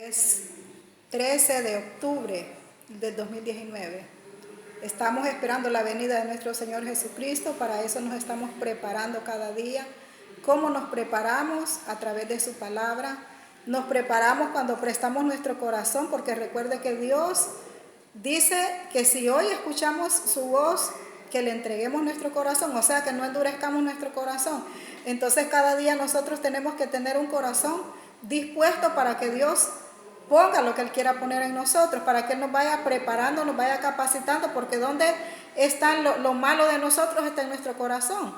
Es 13 de octubre del 2019. Estamos esperando la venida de nuestro Señor Jesucristo. Para eso nos estamos preparando cada día. ¿Cómo nos preparamos? A través de su palabra. Nos preparamos cuando prestamos nuestro corazón, porque recuerde que Dios dice que si hoy escuchamos su voz, que le entreguemos nuestro corazón, o sea, que no endurezcamos nuestro corazón. Entonces cada día nosotros tenemos que tener un corazón dispuesto para que Dios ponga lo que Él quiera poner en nosotros, para que Él nos vaya preparando, nos vaya capacitando, porque donde está lo malo de nosotros está en nuestro corazón.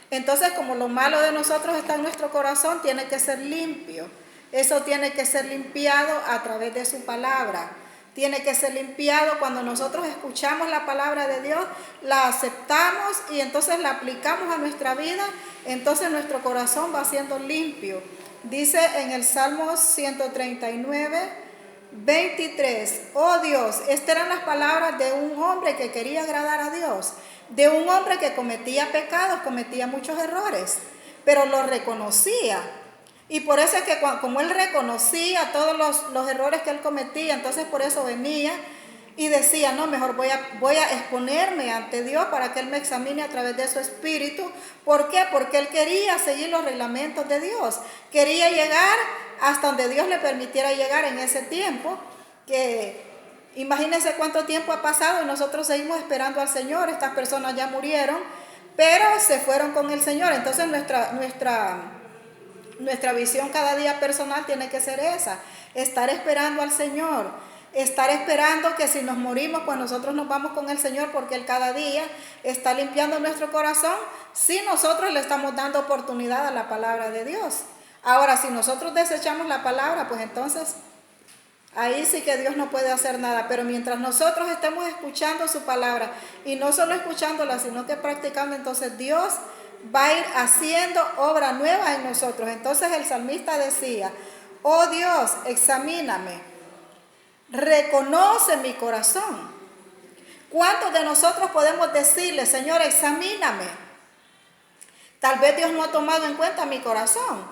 Entonces, como lo malo de nosotros está en nuestro corazón, tiene que ser limpio. Eso tiene que ser limpiado a través de su palabra. Tiene que ser limpiado cuando nosotros escuchamos la palabra de Dios, la aceptamos y entonces la aplicamos a nuestra vida, entonces nuestro corazón va siendo limpio. Dice en el Salmo 139, 23, oh Dios, estas eran las palabras de un hombre que quería agradar a Dios, de un hombre que cometía pecados, cometía muchos errores, pero lo reconocía. Y por eso es que como él reconocía todos los errores que él cometía, entonces por eso venía y decía, no, mejor voy a exponerme ante Dios para que Él me examine a través de su espíritu. ¿Por qué? Porque él quería seguir los reglamentos de Dios. Quería llegar hasta donde Dios le permitiera llegar en ese tiempo. Que imagínense cuánto tiempo ha pasado y nosotros seguimos esperando al Señor. Estas personas ya murieron, pero se fueron con el Señor. Entonces nuestra visión cada día personal tiene que ser esa, estar esperando al Señor, estar esperando que si nos morimos, pues nosotros nos vamos con el Señor, porque Él cada día está limpiando nuestro corazón si nosotros le estamos dando oportunidad a la palabra de Dios. Ahora, si nosotros desechamos la palabra, pues entonces ahí sí que Dios no puede hacer nada. Pero mientras nosotros estemos escuchando su palabra, y no solo escuchándola, sino que practicando, entonces Dios va a ir haciendo obra nueva en nosotros. Entonces el salmista decía, oh Dios, examíname, reconoce mi corazón. ¿Cuántos de nosotros podemos decirle, Señor, examíname? Tal vez Dios no ha tomado en cuenta mi corazón,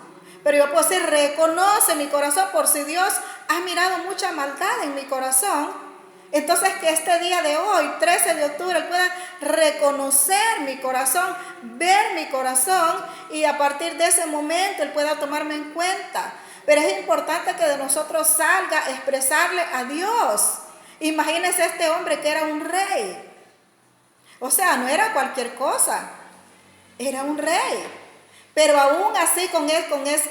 pero yo puedo decir, reconoce mi corazón, por si Dios ha mirado mucha maldad en mi corazón. Entonces que este día de hoy, 13 de octubre, Él pueda reconocer mi corazón, ver mi corazón, y a partir de ese momento Él pueda tomarme en cuenta. Pero es importante que de nosotros salga expresarle a Dios. Imagínense este hombre que era un rey. O sea, no era cualquier cosa, era un rey. Pero aún así,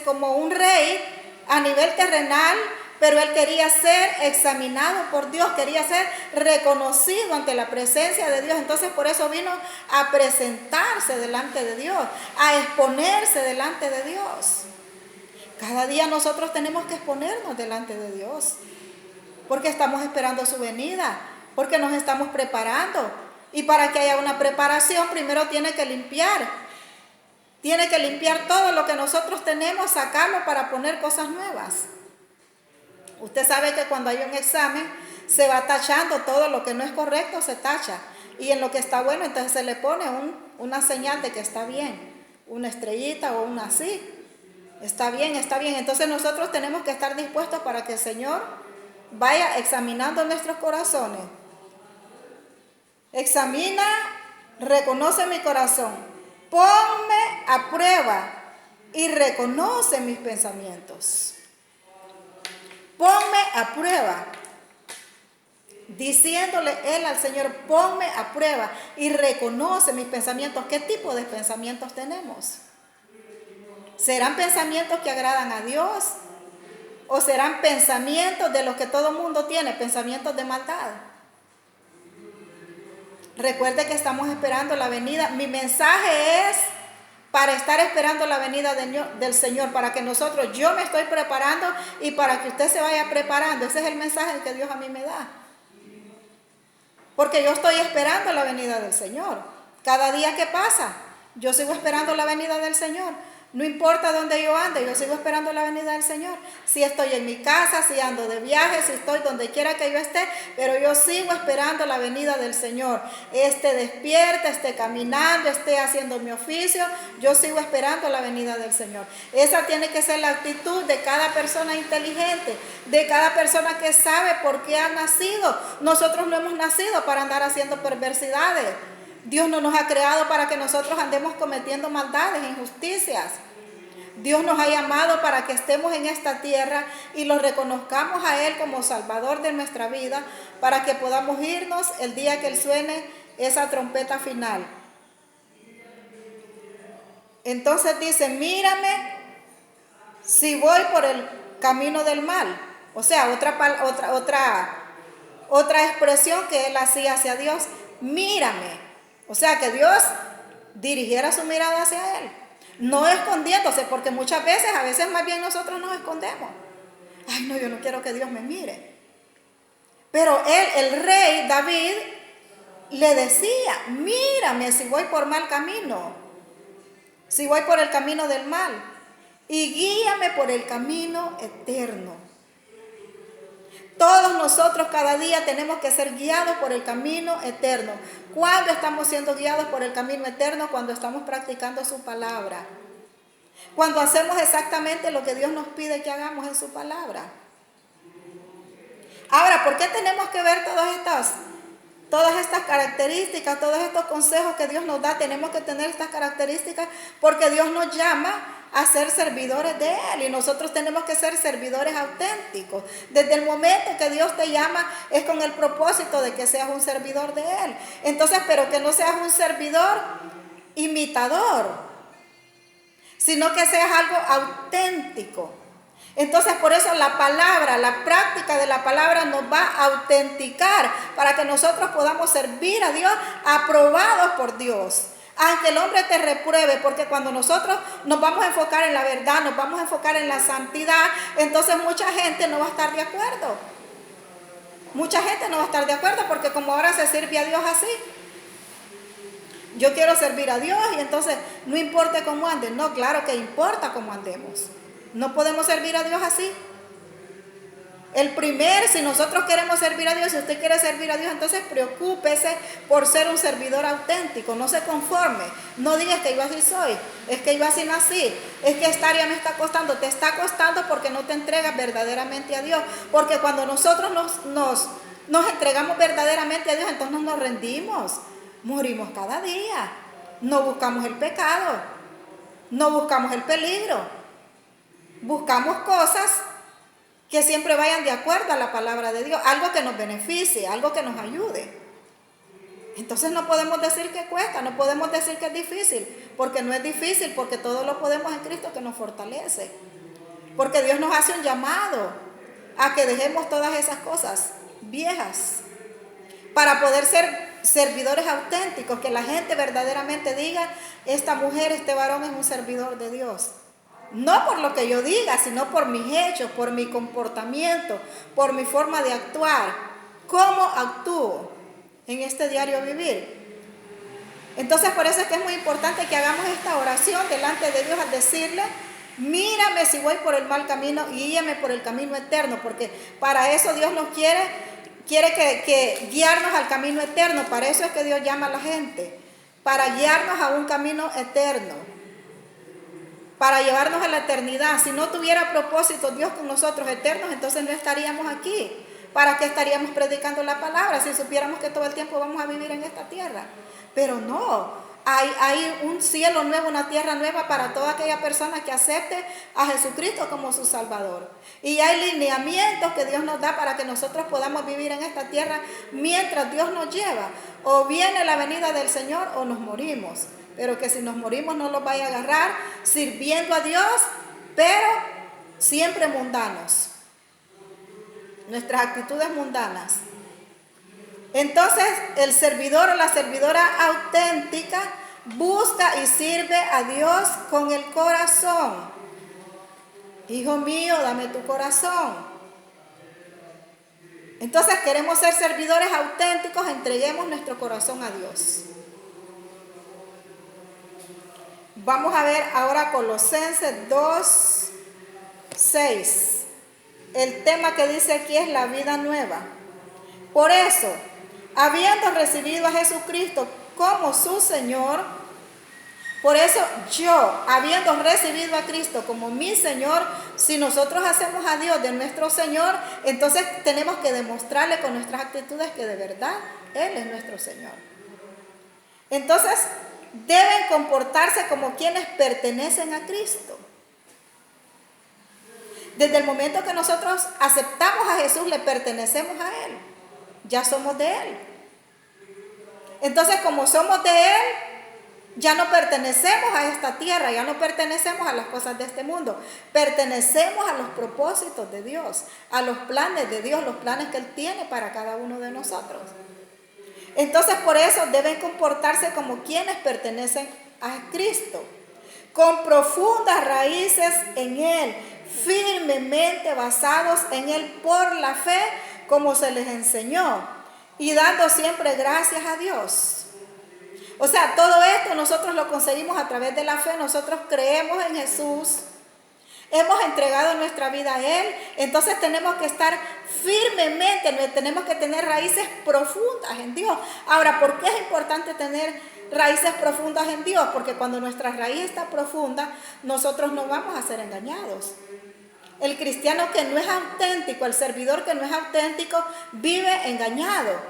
como un rey a nivel terrenal, pero él quería ser examinado por Dios, quería ser reconocido ante la presencia de Dios. Entonces por eso vino a presentarse delante de Dios, a exponerse delante de Dios. Cada día nosotros tenemos que exponernos delante de Dios, porque estamos esperando su venida, porque nos estamos preparando. Y para que haya una preparación, primero tiene que limpiar todo lo que nosotros tenemos, sacarlo para poner cosas nuevas. Usted sabe que cuando hay un examen se va tachando todo lo que no es correcto, se tacha. Y en lo que está bueno, entonces se le pone una señal de que está bien. Una estrellita o una así. Está bien, está bien. Entonces nosotros tenemos que estar dispuestos para que el Señor vaya examinando nuestros corazones. Examina, reconoce mi corazón. Ponme a prueba y reconoce mis pensamientos. Ponme a prueba, diciéndole él al Señor, ponme a prueba y reconoce mis pensamientos. ¿Qué tipo de pensamientos tenemos? ¿Serán pensamientos que agradan a Dios? ¿O serán pensamientos de los que todo el mundo tiene, pensamientos de maldad? Recuerde que estamos esperando la venida. Mi mensaje es para estar esperando la venida del Señor, para que yo me estoy preparando y para que usted se vaya preparando. Ese es el mensaje que Dios a mí me da. Porque yo estoy esperando la venida del Señor. Cada día que pasa, yo sigo esperando la venida del Señor. No importa dónde yo ande, yo sigo esperando la venida del Señor. Si estoy en mi casa, si ando de viaje, si estoy donde quiera que yo esté, pero yo sigo esperando la venida del Señor. Esté despierta, esté caminando, esté haciendo mi oficio, yo sigo esperando la venida del Señor. Esa tiene que ser la actitud de cada persona inteligente, de cada persona que sabe por qué ha nacido. Nosotros no hemos nacido para andar haciendo perversidades. Dios no nos ha creado para que nosotros andemos cometiendo maldades, injusticias. Dios nos ha llamado para que estemos en esta tierra y lo reconozcamos a Él como Salvador de nuestra vida, para que podamos irnos el día que Él suene esa trompeta final. Entonces dice, mírame si voy por el camino del mal. O sea, otra expresión que Él hacía hacia Dios, mírame. O sea, que Dios dirigiera su mirada hacia Él, no escondiéndose, porque muchas veces, a veces más bien nosotros nos escondemos. Ay, no, yo no quiero que Dios me mire. Pero el rey David le decía, mírame si voy por mal camino, si voy por el camino del mal, y guíame por el camino eterno. Todos nosotros cada día tenemos que ser guiados por el camino eterno. ¿Cuándo estamos siendo guiados por el camino eterno? Cuando estamos practicando su palabra. Cuando hacemos exactamente lo que Dios nos pide que hagamos en su palabra. Ahora, ¿por qué tenemos que ver todas estas características, todos estos consejos que Dios nos da? Tenemos que tener estas características porque Dios nos llama a ser servidores de Él, y nosotros tenemos que ser servidores auténticos. Desde el momento que Dios te llama es con el propósito de que seas un servidor de Él. Entonces, pero que no seas un servidor imitador, sino que seas algo auténtico. Entonces, por eso la palabra, la práctica de la palabra nos va a autenticar para que nosotros podamos servir a Dios, aprobados por Dios. Aunque el hombre te repruebe, porque cuando nosotros nos vamos a enfocar en la verdad, nos vamos a enfocar en la santidad, entonces mucha gente no va a estar de acuerdo. Mucha gente no va a estar de acuerdo, porque como ahora se sirve a Dios así. Yo quiero servir a Dios y entonces no importa cómo anden. No, claro que importa cómo andemos. No podemos servir a Dios así. Si nosotros queremos servir a Dios, si usted quiere servir a Dios, entonces preocúpese por ser un servidor auténtico. No se conforme. No digas que yo así soy, es que yo así nací, es que esta área me está costando. Te está costando porque no te entregas verdaderamente a Dios. Porque cuando nosotros nos entregamos verdaderamente a Dios, entonces nos rendimos. Morimos cada día. No buscamos el pecado, no buscamos el peligro. Buscamos cosas que siempre vayan de acuerdo a la palabra de Dios, algo que nos beneficie, algo que nos ayude. Entonces no podemos decir que cuesta, no podemos decir que es difícil, porque no es difícil, porque todo lo podemos en Cristo que nos fortalece. Porque Dios nos hace un llamado a que dejemos todas esas cosas viejas para poder ser servidores auténticos, que la gente verdaderamente diga, esta mujer, este varón es un servidor de Dios. No por lo que yo diga, sino por mis hechos, por mi comportamiento, por mi forma de actuar. ¿Cómo actúo en este diario vivir? Entonces, por eso es que es muy importante que hagamos esta oración delante de Dios al decirle, mírame si voy por el mal camino y guíame por el camino eterno, porque para eso Dios nos quiere que guiarnos al camino eterno. Para eso es que Dios llama a la gente, para guiarnos a un camino eterno, para llevarnos a la eternidad. Si no tuviera propósito Dios con nosotros eternos, entonces no estaríamos aquí. ¿Para qué estaríamos predicando la palabra si supiéramos que todo el tiempo vamos a vivir en esta tierra? Pero no, hay un cielo nuevo, una tierra nueva para toda aquella persona que acepte a Jesucristo como su Salvador. Y hay lineamientos que Dios nos da para que nosotros podamos vivir en esta tierra mientras Dios nos lleva. O viene la venida del Señor o nos morimos. Pero que si nos morimos no los vaya a agarrar sirviendo a Dios, pero siempre mundanos. Nuestras actitudes mundanas. Entonces, el servidor o la servidora auténtica busca y sirve a Dios con el corazón. Hijo mío, dame tu corazón. Entonces, queremos ser servidores auténticos, entreguemos nuestro corazón a Dios. Vamos a ver ahora Colosenses 2:6. El tema que dice aquí es la vida nueva. Por eso, habiendo recibido a Jesucristo como su Señor, por eso yo, habiendo recibido a Cristo como mi Señor, si nosotros hacemos a Dios de nuestro Señor, entonces tenemos que demostrarle con nuestras actitudes que de verdad Él es nuestro Señor. Entonces, deben comportarse como quienes pertenecen a Cristo. Desde el momento que nosotros aceptamos a Jesús, le pertenecemos a Él. Ya somos de Él. Entonces, como somos de Él, ya no pertenecemos a esta tierra, ya no pertenecemos a las cosas de este mundo. Pertenecemos a los propósitos de Dios, a los planes de Dios, los planes que Él tiene para cada uno de nosotros. Entonces, por eso deben comportarse como quienes pertenecen a Cristo, con profundas raíces en Él, firmemente basados en Él por la fe, como se les enseñó, y dando siempre gracias a Dios. O sea, todo esto nosotros lo conseguimos a través de la fe. Nosotros creemos en Jesús, hemos entregado nuestra vida a Él, entonces tenemos que estar firmemente, tenemos que tener raíces profundas en Dios. Ahora, ¿por qué es importante tener raíces profundas en Dios? Porque cuando nuestra raíz está profunda, nosotros no vamos a ser engañados. El cristiano que no es auténtico, el servidor que no es auténtico, vive engañado.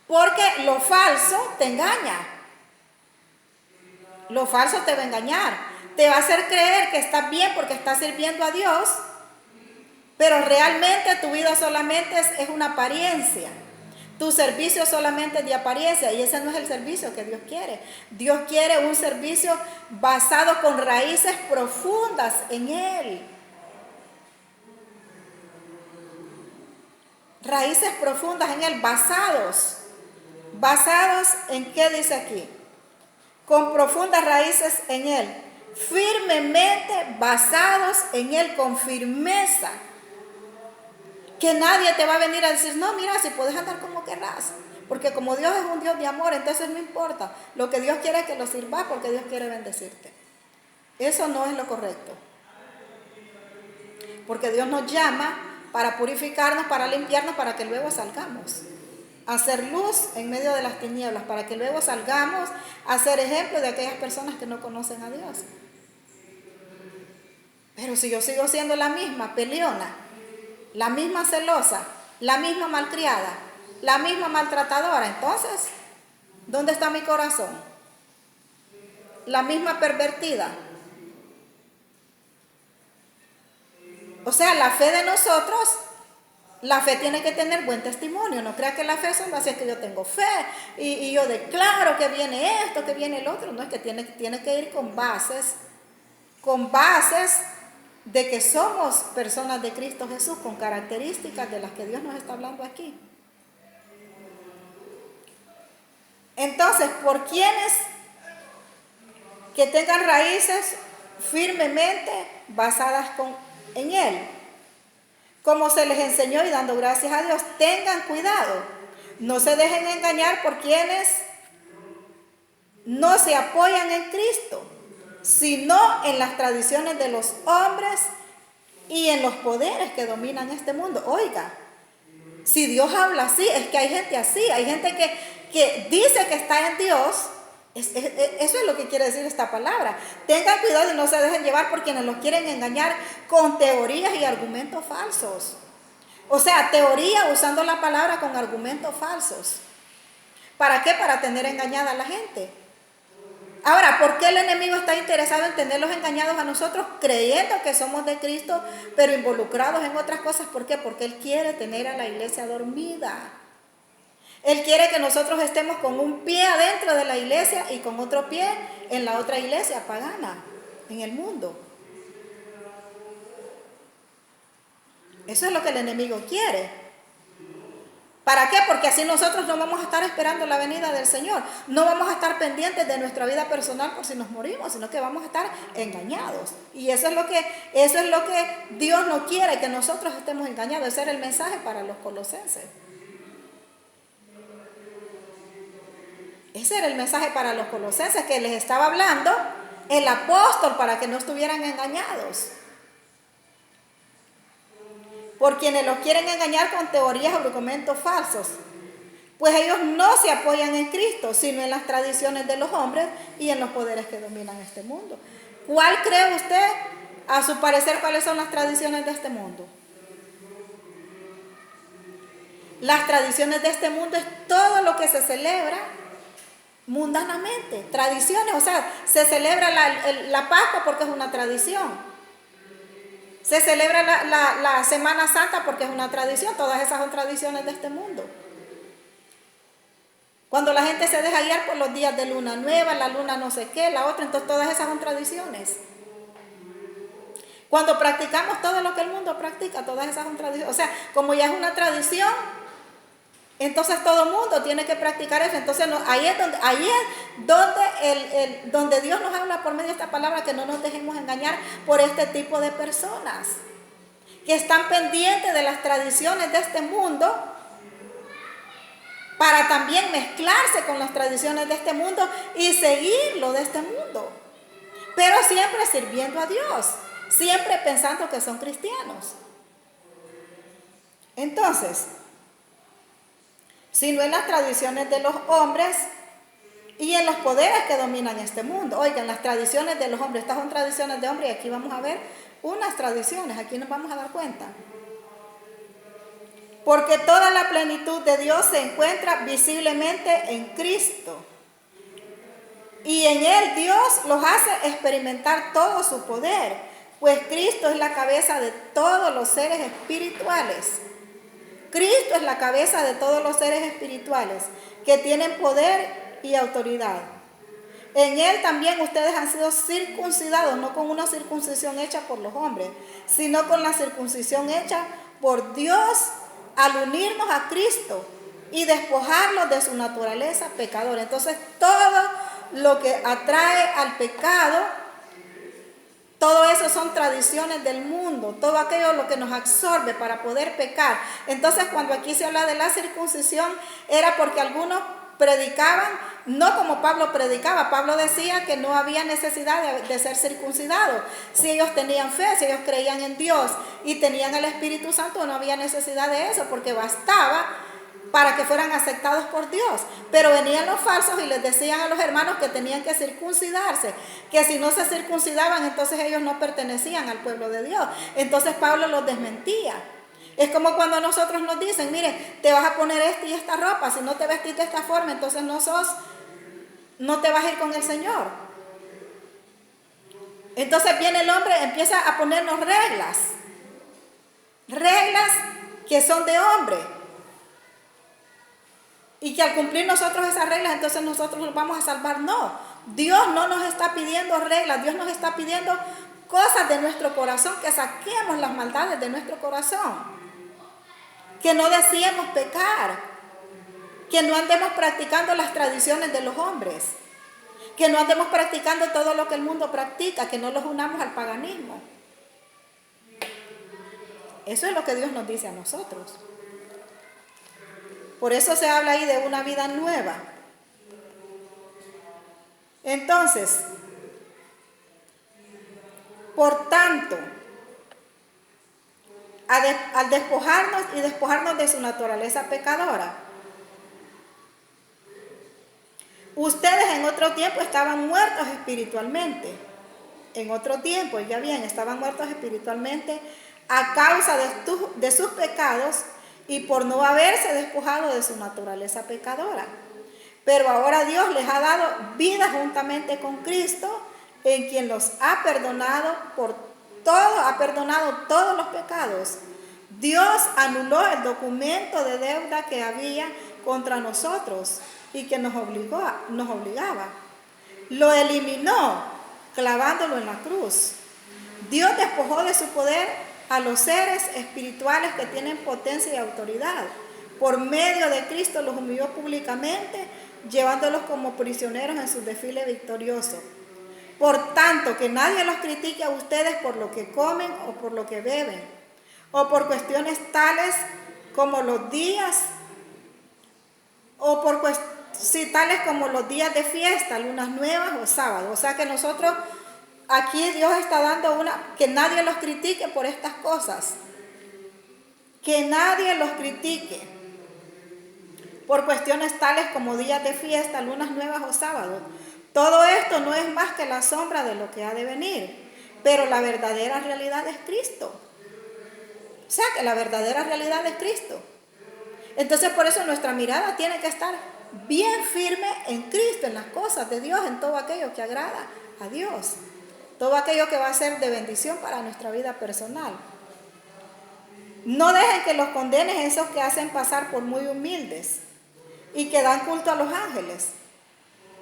Porque lo falso te engaña. Lo falso te va a engañar. Te va a hacer creer que estás bien porque estás sirviendo a Dios, pero realmente tu vida solamente es una apariencia. Tu servicio solamente es de apariencia, y ese no es el servicio que Dios quiere. Dios quiere un servicio basado con raíces profundas en Él. Raíces profundas en Él, basados en qué dice aquí, con profundas raíces en Él, firmemente basados en Él, con firmeza, que nadie te va a venir a decir, no, mira, si puedes andar como querrás, porque como Dios es un Dios de amor, entonces no importa, lo que Dios quiere es que lo sirvas, porque Dios quiere bendecirte. Eso no es lo correcto, porque Dios nos llama para purificarnos, para limpiarnos, para que luego salgamos a hacer luz en medio de las tinieblas, para que luego salgamos a ser ejemplo de aquellas personas que no conocen a Dios. Pero si yo sigo siendo la misma peleona, la misma celosa, la misma malcriada, la misma maltratadora, entonces, ¿dónde está mi corazón? La misma pervertida. O sea, la fe de nosotros, la fe tiene que tener buen testimonio. No crea que la fe solo así es que yo tengo fe y yo declaro que viene esto, que viene el otro. No, es que tiene que ir con bases de que somos personas de Cristo Jesús, con características de las que Dios nos está hablando aquí. Entonces, por quienes que tengan raíces firmemente basadas en Él, como se les enseñó y dando gracias a Dios, tengan cuidado, no se dejen engañar por quienes no se apoyan en Cristo, sino en las tradiciones de los hombres y en los poderes que dominan este mundo. Oiga, si Dios habla así, es que hay gente así, hay gente que dice que está en Dios. Eso es lo que quiere decir esta palabra. Tengan cuidado y no se dejen llevar por quienes los quieren engañar con teorías y argumentos falsos. O sea, teoría usando la palabra con argumentos falsos. ¿Para qué? Para tener engañada a la gente. Ahora, ¿por qué el enemigo está interesado en tenerlos engañados a nosotros, creyendo que somos de Cristo, pero involucrados en otras cosas? ¿Por qué? Porque Él quiere tener a la iglesia dormida. Él quiere que nosotros estemos con un pie adentro de la iglesia y con otro pie en la otra iglesia pagana, en el mundo. Eso es lo que el enemigo quiere. ¿Para qué? Porque así nosotros no vamos a estar esperando la venida del Señor. No vamos a estar pendientes de nuestra vida personal por si nos morimos, sino que vamos a estar engañados. Y eso es lo que Dios no quiere, que nosotros estemos engañados. Ese era el mensaje para los colosenses. Ese era el mensaje para los colosenses, que les estaba hablando el apóstol para que no estuvieran engañados por quienes los quieren engañar con teorías o argumentos falsos. Pues ellos no se apoyan en Cristo, sino en las tradiciones de los hombres y en los poderes que dominan este mundo. ¿Cuál cree usted, a su parecer, cuáles son las tradiciones de este mundo? Las tradiciones de este mundo es todo lo que se celebra mundanamente. Tradiciones, o sea, se celebra la Pascua porque es una tradición. Se celebra la Semana Santa porque es una tradición. Todas esas son tradiciones de este mundo. Cuando la gente se deja guiar por los días de luna nueva, la luna no sé qué, la otra, entonces todas esas son tradiciones. Cuando practicamos todo lo que el mundo practica, todas esas son tradiciones. O sea, como ya es una tradición, entonces todo el mundo tiene que practicar eso. Entonces ahí es donde Dios nos habla por medio de esta palabra, que no nos dejemos engañar por este tipo de personas que están pendientes de las tradiciones de este mundo, para también mezclarse con las tradiciones de este mundo y seguir lo de este mundo, pero siempre sirviendo a Dios, siempre pensando que son cristianos. Entonces, si no en las tradiciones de los hombres y en los poderes que dominan este mundo. Oigan, las tradiciones de los hombres, estas son tradiciones de hombres, y aquí vamos a ver unas tradiciones, aquí nos vamos a dar cuenta. Porque toda la plenitud de Dios se encuentra visiblemente en Cristo. Y en Él Dios los hace experimentar todo su poder, pues Cristo es la cabeza de todos los seres espirituales. Cristo es la cabeza de todos los seres espirituales que tienen poder y autoridad. En Él también ustedes han sido circuncidados, no con una circuncisión hecha por los hombres, sino con la circuncisión hecha por Dios al unirnos a Cristo y despojarlos de su naturaleza pecadora. Entonces, todo lo que atrae al pecado, todo eso son tradiciones del mundo, todo aquello lo que nos absorbe para poder pecar. Entonces, cuando aquí se habla de la circuncisión, era porque algunos predicaban, no como Pablo predicaba. Pablo decía que no había necesidad de ser circuncidados. Si ellos tenían fe, si ellos creían en Dios y tenían el Espíritu Santo, no había necesidad de eso, porque bastaba para que fueran aceptados por Dios. Pero venían los falsos y les decían a los hermanos que tenían que circuncidarse, que si no se circuncidaban, entonces ellos no pertenecían al pueblo de Dios. Entonces Pablo los desmentía. Es como cuando a nosotros nos dicen, mire, te vas a poner esta y esta ropa, si no te vestís de esta forma, entonces no te vas a ir con el Señor. Entonces viene el hombre, empieza a ponernos reglas que son de hombre, y que al cumplir nosotros esas reglas, entonces nosotros nos vamos a salvar. No, Dios no nos está pidiendo reglas, Dios nos está pidiendo cosas de nuestro corazón, que saquemos las maldades de nuestro corazón, que no deseemos pecar, que no andemos practicando las tradiciones de los hombres, que no andemos practicando todo lo que el mundo practica, que no los unamos al paganismo. Eso es lo que Dios nos dice a nosotros. Por eso se habla ahí de una vida nueva. Entonces, por tanto, al despojarnos de su naturaleza pecadora, ustedes en otro tiempo estaban muertos espiritualmente. En otro tiempo, ya bien, estaban muertos espiritualmente a causa de sus pecados y por no haberse despojado de su naturaleza pecadora. Pero ahora Dios les ha dado vida juntamente con Cristo, en quien los ha perdonado todos los pecados. Dios anuló el documento de deuda que había contra nosotros y que nos obligaba. Lo eliminó clavándolo en la cruz. Dios despojó de su poder a los seres espirituales que tienen potencia y autoridad. Por medio de Cristo los humilló públicamente, llevándolos como prisioneros en su desfile victorioso. Por tanto, que nadie los critique a ustedes por lo que comen o por lo que beben, o por cuestiones tales como los días, o por Sí, tales como los días de fiesta, lunas nuevas o sábados. O sea que nosotros, aquí Dios está dando que nadie los critique por estas cosas. Que nadie los critique por cuestiones tales como días de fiesta, lunas nuevas o sábados. Todo esto no es más que la sombra de lo que ha de venir, pero la verdadera realidad es Cristo. O sea que la verdadera realidad es Cristo. Entonces por eso nuestra mirada tiene que estar bien firme en Cristo, en las cosas de Dios, en todo aquello que agrada a Dios. Todo aquello que va a ser de bendición para nuestra vida personal. No dejen que los condenen esos que hacen pasar por muy humildes y que dan culto a los ángeles.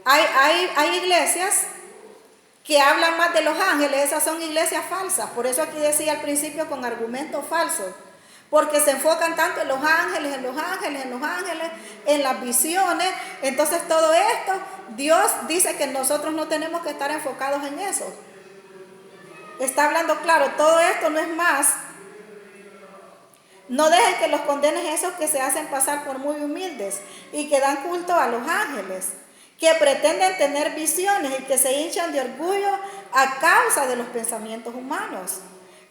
Hay iglesias que hablan más de los ángeles, esas son iglesias falsas. Por eso aquí decía al principio con argumentos falsos. Porque se enfocan tanto en los ángeles, en los ángeles, en los ángeles, en las visiones. Entonces todo esto, Dios dice que nosotros no tenemos que estar enfocados en eso. Está hablando claro, todo esto no es más. No dejen que los condenen esos que se hacen pasar por muy humildes y que dan culto a los ángeles, que pretenden tener visiones y que se hinchan de orgullo a causa de los pensamientos humanos.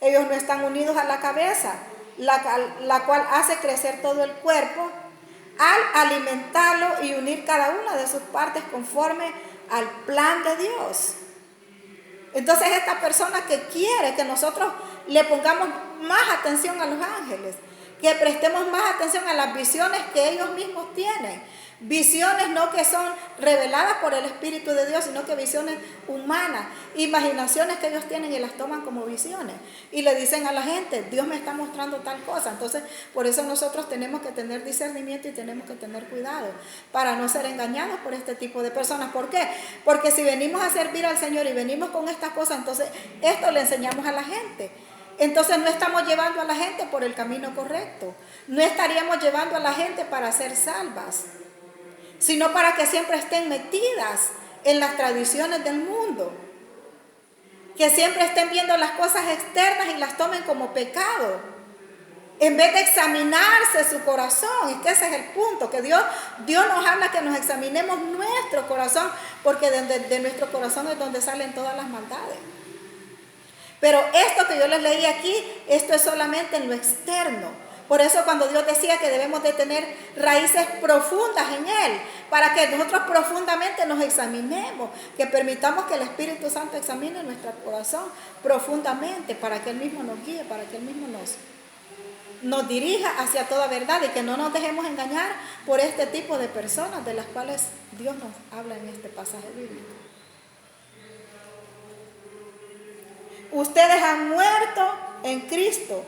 Ellos no están unidos a la cabeza, la cual hace crecer todo el cuerpo al alimentarlo y unir cada una de sus partes conforme al plan de Dios. Entonces esta persona que quiere que nosotros le pongamos más atención a los ángeles, que prestemos más atención a las visiones que ellos mismos tienen. Visiones no que son reveladas por el Espíritu de Dios, sino que visiones humanas, imaginaciones que ellos tienen y las toman como visiones. Y le dicen a la gente, Dios me está mostrando tal cosa. Entonces, por eso nosotros tenemos que tener discernimiento y tenemos que tener cuidado para no ser engañados por este tipo de personas. ¿Por qué? Porque si venimos a servir al Señor y venimos con estas cosas, entonces esto le enseñamos a la gente. Entonces no estamos llevando a la gente por el camino correcto. No estaríamos llevando a la gente para ser salvas, sino para que siempre estén metidas en las tradiciones del mundo, que siempre estén viendo las cosas externas y las tomen como pecado, en vez de examinarse su corazón. Es que ese es el punto, que Dios nos habla que nos examinemos nuestro corazón, porque de nuestro corazón es donde salen todas las maldades. Pero esto que yo les leí aquí, esto es solamente en lo externo. Por eso cuando Dios decía que debemos de tener raíces profundas en Él, para que nosotros profundamente nos examinemos, que permitamos que el Espíritu Santo examine nuestro corazón profundamente, para que Él mismo nos guíe, para que Él mismo nos dirija hacia toda verdad y que no nos dejemos engañar por este tipo de personas de las cuales Dios nos habla en este pasaje bíblico. Ustedes han muerto en Cristo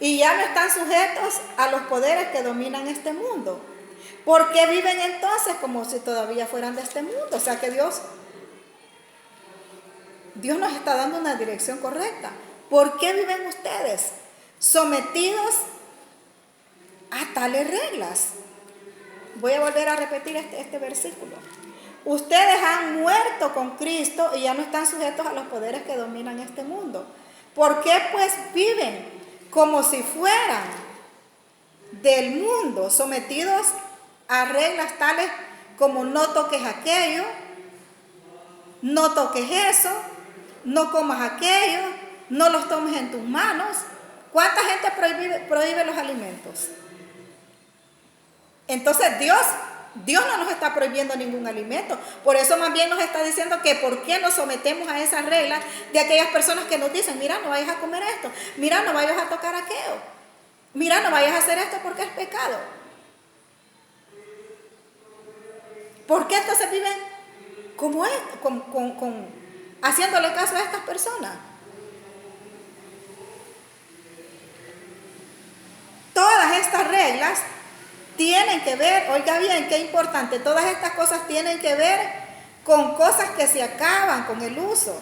y ya no están sujetos a los poderes que dominan este mundo. ¿Por qué viven entonces como si todavía fueran de este mundo? O sea que Dios nos está dando una dirección correcta. ¿Por qué viven ustedes sometidos a tales reglas? Voy a volver a repetir este versículo. Ustedes han muerto con Cristo y ya no están sujetos a los poderes que dominan este mundo. ¿Por qué pues viven como si fueran del mundo, sometidos a reglas tales como no toques aquello, no toques eso, no comas aquello, no los tomes en tus manos? ¿Cuánta gente prohíbe los alimentos? Entonces Dios no nos está prohibiendo ningún alimento. Por eso más bien nos está diciendo que por qué nos sometemos a esas reglas de aquellas personas que nos dicen, mira, no vayas a comer esto, mira, no vayas a tocar aquello, mira, no vayas a hacer esto porque es pecado. ¿Por qué entonces viven como esto, haciéndole caso a estas personas? Todas estas reglas tienen que ver, oiga bien, qué importante, todas estas cosas tienen que ver con cosas que se acaban con el uso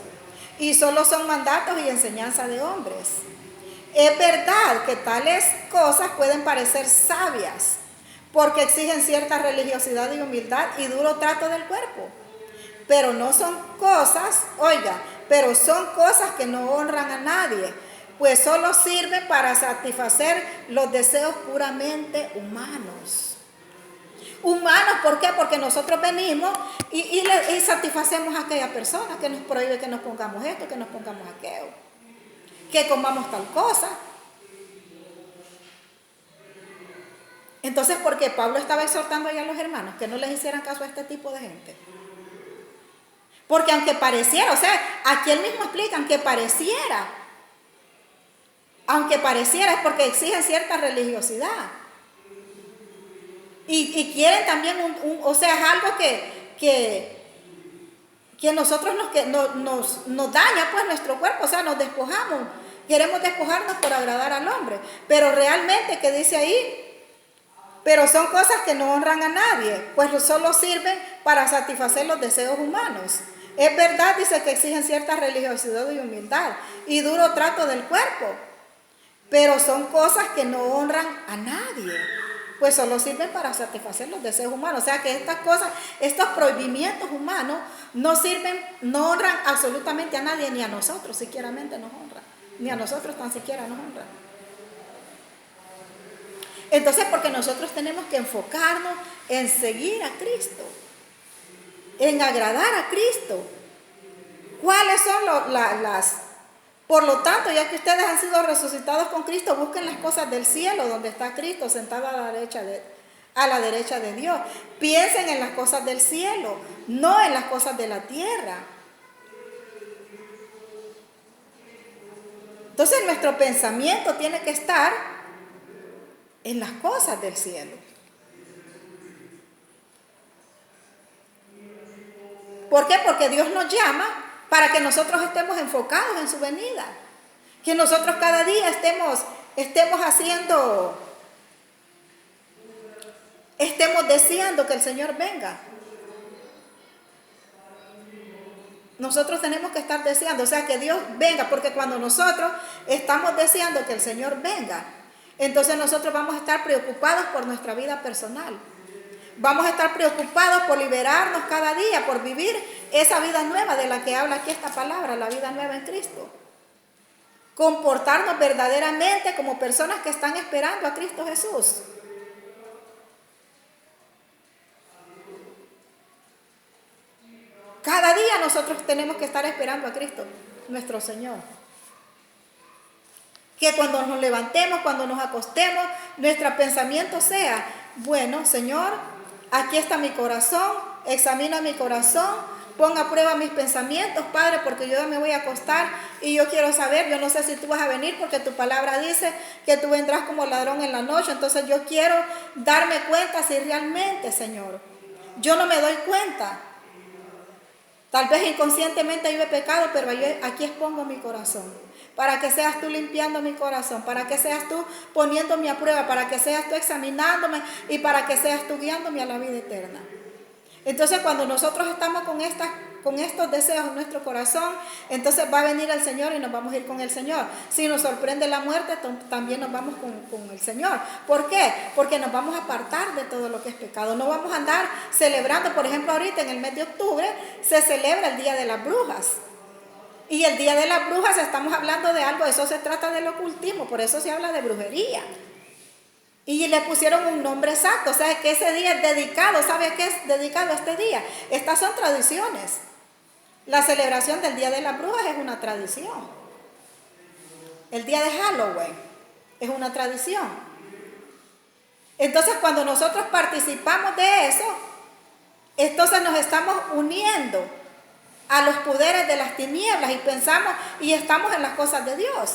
y solo son mandatos y enseñanza de hombres. Es verdad que tales cosas pueden parecer sabias porque exigen cierta religiosidad y humildad y duro trato del cuerpo, pero no son cosas, pero son cosas que no honran a nadie, pues solo sirven para satisfacer los deseos puramente humanos. Humanos, ¿por qué? Porque nosotros venimos y satisfacemos a aquella persona que nos prohíbe que nos pongamos esto, que nos pongamos aquello, que comamos tal cosa. Entonces, ¿por qué Pablo estaba exhortando ahí a los hermanos que no les hicieran caso a este tipo de gente? Porque aunque pareciera, o sea, aquí él mismo explica, aunque pareciera es porque exigen cierta religiosidad. Y quieren también o sea, es algo que nosotros nos daña pues nuestro cuerpo, o sea, nos despojamos. Queremos despojarnos por agradar al hombre. Pero realmente, ¿qué dice ahí? Pero son cosas que no honran a nadie, pues solo sirven para satisfacer los deseos humanos. Es verdad, dice que exigen cierta religiosidad y humildad y duro trato del cuerpo, pero son cosas que no honran a nadie, pues solo sirven para satisfacer los deseos humanos. O sea que estas cosas, estos prohibimientos humanos no sirven, no honran absolutamente a nadie, ni a nosotros siquiera nos honran, ni a nosotros tan siquiera nos honran. Entonces, porque nosotros tenemos que enfocarnos en seguir a Cristo, en agradar a Cristo. ¿Cuáles son las? Por lo tanto, ya que ustedes han sido resucitados con Cristo, busquen las cosas del cielo, donde está Cristo sentado a la derecha de Dios. Piensen en las cosas del cielo, no en las cosas de la tierra. Entonces, nuestro pensamiento tiene que estar en las cosas del cielo. ¿Por qué? Porque Dios nos llama para que nosotros estemos enfocados en su venida. Que nosotros cada día estemos deseando que el Señor venga. Nosotros tenemos que estar deseando, o sea, que Dios venga, porque cuando nosotros estamos deseando que el Señor venga, entonces nosotros vamos a estar preocupados por nuestra vida personal. Vamos a estar preocupados por liberarnos cada día, por vivir esa vida nueva de la que habla aquí esta palabra, la vida nueva en Cristo. Comportarnos verdaderamente como personas que están esperando a Cristo Jesús. Cada día nosotros tenemos que estar esperando a Cristo, nuestro Señor. Que cuando nos levantemos, cuando nos acostemos, nuestro pensamiento sea, bueno, Señor, aquí está mi corazón, examina mi corazón, ponga a prueba mis pensamientos, Padre, porque yo ya me voy a acostar y yo quiero saber, yo no sé si tú vas a venir porque tu palabra dice que tú vendrás como ladrón en la noche, entonces yo quiero darme cuenta si realmente, Señor, yo no me doy cuenta. Tal vez inconscientemente yo he pecado, pero yo aquí expongo mi corazón. Para que seas tú limpiando mi corazón, para que seas tú poniéndome a prueba, para que seas tú examinándome y para que seas tú guiándome a la vida eterna. Entonces cuando nosotros estamos con estos deseos en nuestro corazón, entonces va a venir el Señor y nos vamos a ir con el Señor. Si nos sorprende la muerte, también nos vamos con el Señor. ¿Por qué? Porque nos vamos a apartar de todo lo que es pecado. No vamos a andar celebrando, por ejemplo, ahorita en el mes de octubre se celebra el Día de las Brujas. Y el Día de las Brujas estamos hablando de algo, eso se trata del ocultismo, por eso se habla de brujería. Y le pusieron un nombre exacto, o sea que ese día es dedicado, ¿sabe a qué es dedicado este día? Estas son tradiciones. La celebración del Día de las Brujas es una tradición. El día de Halloween es una tradición. Entonces cuando nosotros participamos de eso, entonces nos estamos uniendo a los poderes de las tinieblas y pensamos y estamos en las cosas de Dios.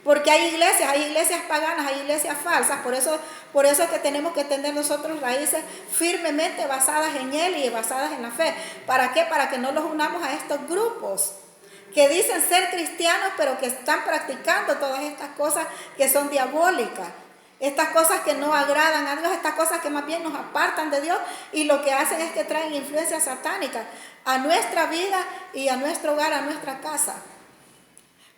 Porque hay iglesias paganas, hay iglesias falsas, por eso es que tenemos que tener nosotros raíces firmemente basadas en Él y basadas en la fe. ¿Para qué? Para que no los unamos a estos grupos que dicen ser cristianos, pero que están practicando todas estas cosas que son diabólicas. Estas cosas que no agradan a Dios, estas cosas que más bien nos apartan de Dios y lo que hacen es que traen influencias satánicas a nuestra vida y a nuestro hogar, a nuestra casa.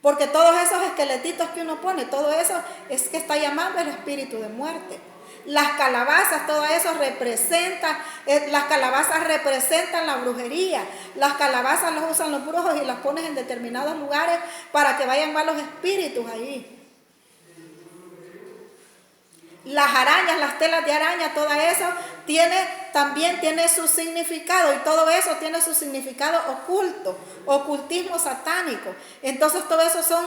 Porque todos esos esqueletitos que uno pone, todo eso es que está llamando el espíritu de muerte. Las calabazas, todo eso representa, las calabazas representan la brujería. Las calabazas las usan los brujos y las ponen en determinados lugares para que vayan malos espíritus allí. Las arañas, las telas de araña, todo eso también tiene su significado, y todo eso tiene su significado oculto, ocultismo satánico. Entonces todo eso son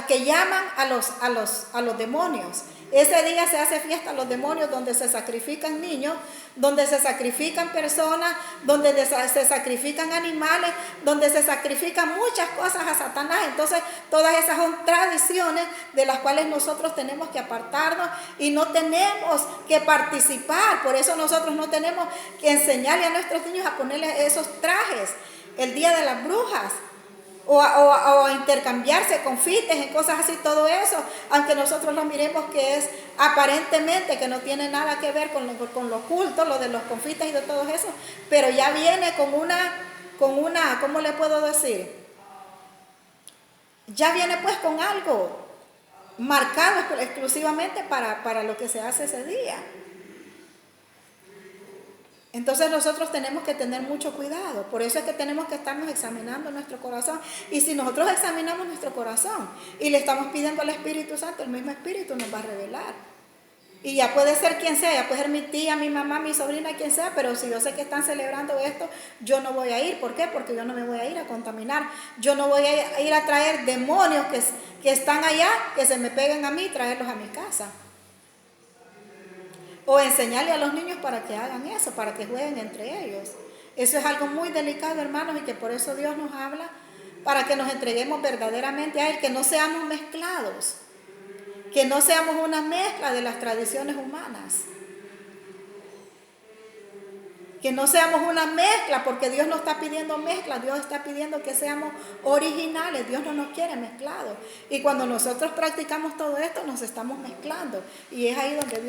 que llaman a los demonios. Ese día se hace fiesta a los demonios, donde se sacrifican niños, donde se sacrifican personas, donde se sacrifican animales, donde se sacrifican muchas cosas a Satanás. Entonces todas esas son tradiciones de las cuales nosotros tenemos que apartarnos y no tenemos que participar. Por eso nosotros no tenemos que enseñarle a nuestros niños a ponerle esos trajes el día de las brujas, o intercambiarse confites en cosas así, todo eso, aunque nosotros lo miremos que es aparentemente que no tiene nada que ver con lo oculto, lo de los confites y de todo eso, pero ya viene con una, ¿cómo le puedo decir? Ya viene pues con algo marcado exclusivamente para lo que se hace ese día. Entonces nosotros tenemos que tener mucho cuidado. Por eso es que tenemos que estarnos examinando nuestro corazón. Y si nosotros examinamos nuestro corazón y le estamos pidiendo al Espíritu Santo, el mismo Espíritu nos va a revelar. Y ya puede ser quien sea, ya puede ser mi tía, mi mamá, mi sobrina, quien sea, pero si yo sé que están celebrando esto, yo no voy a ir. ¿Por qué? Porque yo no me voy a ir a contaminar. Yo no voy a ir a traer demonios que están allá, que se me peguen a mí y traerlos a mi casa. O enseñarle a los niños para que hagan eso, para que jueguen entre ellos. Eso es algo muy delicado, hermanos, y que por eso Dios nos habla, para que nos entreguemos verdaderamente a Él, que no seamos mezclados, que no seamos una mezcla de las tradiciones humanas, que no seamos una mezcla, porque Dios no está pidiendo mezcla, Dios está pidiendo que seamos originales. Dios no nos quiere mezclados, y cuando nosotros practicamos todo esto nos estamos mezclando, y es ahí donde Dios